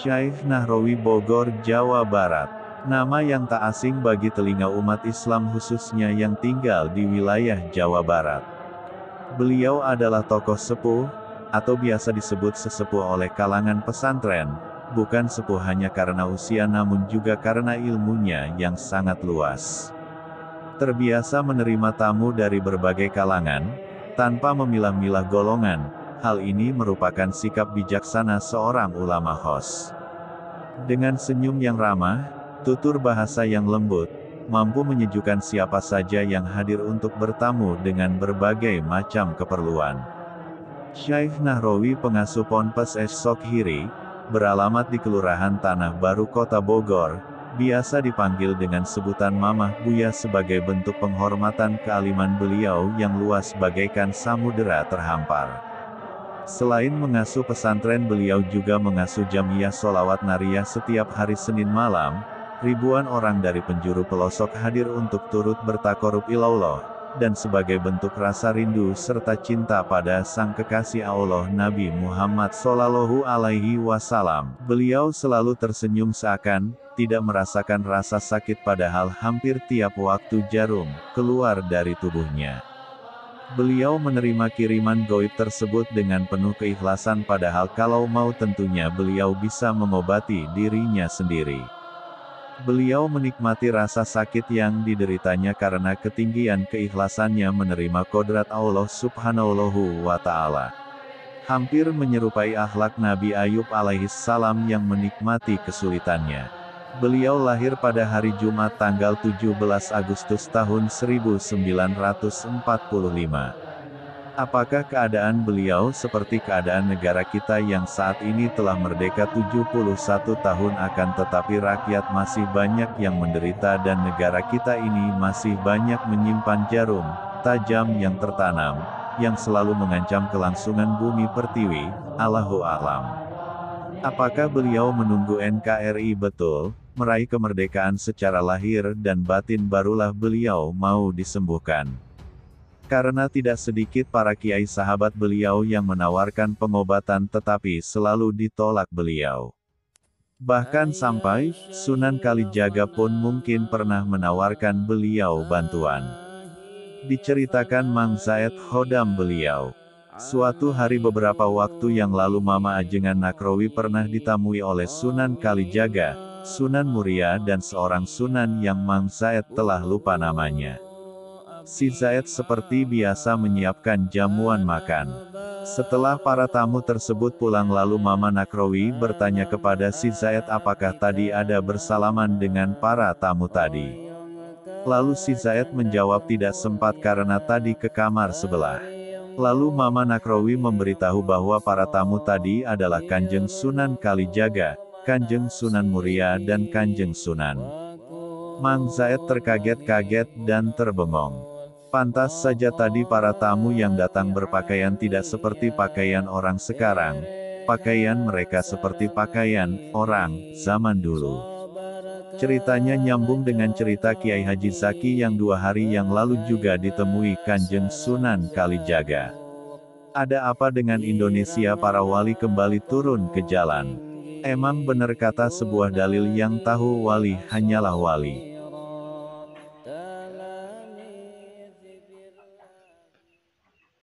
Syekh Nahrawi Bogor, Jawa Barat. Nama yang tak asing bagi telinga umat Islam khususnya yang tinggal di wilayah Jawa Barat. Beliau adalah tokoh sepuh, atau biasa disebut sesepuh oleh kalangan pesantren, bukan sepuh hanya karena usia namun juga karena ilmunya yang sangat luas. Terbiasa menerima tamu dari berbagai kalangan, tanpa memilah-milah golongan. Hal ini merupakan sikap bijaksana seorang ulama khos. Dengan senyum yang ramah, tutur bahasa yang lembut, mampu menyejukkan siapa saja yang hadir untuk bertamu dengan berbagai macam keperluan. Syekh Nahrawi pengasuh Ponpes Es-Sokhiri, beralamat di Kelurahan Tanah Baru Kota Bogor, biasa dipanggil dengan sebutan Mamah Buya sebagai bentuk penghormatan kealiman beliau yang luas bagaikan samudera terhampar. Selain mengasuh pesantren, beliau juga mengasuh Jamiyah Sholawat Nariyah setiap hari Senin malam. Ribuan orang dari penjuru pelosok hadir untuk turut bertakorup ilallah, dan sebagai bentuk rasa rindu serta cinta pada sang kekasih Allah Nabi Muhammad Shallallahu Alaihi Wasallam, beliau selalu tersenyum seakan tidak merasakan rasa sakit padahal hampir tiap waktu jarum keluar dari tubuhnya. Beliau menerima kiriman gaib tersebut dengan penuh keikhlasan padahal kalau mau tentunya beliau bisa mengobati dirinya sendiri. Beliau menikmati rasa sakit yang dideritanya karena ketinggian keikhlasannya menerima kodrat Allah Subhanahu wa Ta'ala. Hampir menyerupai akhlak Nabi Ayub alaihissalam yang menikmati kesulitannya. Beliau lahir pada hari Jumat tanggal 17 Agustus tahun 1945. Apakah keadaan beliau seperti keadaan negara kita yang saat ini telah merdeka 71 tahun akan tetapi rakyat masih banyak yang menderita dan negara kita ini masih banyak menyimpan jarum tajam yang tertanam, yang selalu mengancam kelangsungan bumi pertiwi? Allahu a'lam. Apakah beliau menunggu NKRI betul meraih kemerdekaan secara lahir dan batin barulah beliau mau disembuhkan? Karena tidak sedikit para kiai sahabat beliau yang menawarkan pengobatan tetapi selalu ditolak beliau. Bahkan sampai Sunan Kalijaga pun mungkin pernah menawarkan beliau bantuan. Diceritakan Mang Zaid Khodam beliau, suatu hari beberapa waktu yang lalu Mama Ajengan Nahrawi pernah ditamui oleh Sunan Kalijaga, Sunan Muria dan seorang Sunan yang Mang Zaid telah lupa namanya. Si Zaid seperti biasa menyiapkan jamuan makan. Setelah para tamu tersebut pulang lalu Mama Nahrawi bertanya kepada si Zaid apakah tadi ada bersalaman dengan para tamu tadi. Lalu si Zaid menjawab tidak sempat karena tadi ke kamar sebelah. Lalu Mama Nahrawi memberitahu bahwa para tamu tadi adalah Kanjeng Sunan Kalijaga, Kanjeng Sunan Muria dan Kanjeng Sunan. Mang Zaid terkaget-kaget dan terbengong. Pantas saja tadi para tamu yang datang berpakaian tidak seperti pakaian orang sekarang. Pakaian mereka seperti pakaian orang zaman dulu. Ceritanya nyambung dengan cerita Kiai Haji Zaki yang 2 hari yang lalu juga ditemui Kanjeng Sunan Kalijaga. Ada apa dengan Indonesia para wali kembali turun ke jalan? Emang benar kata sebuah dalil yang tahu wali hanyalah wali.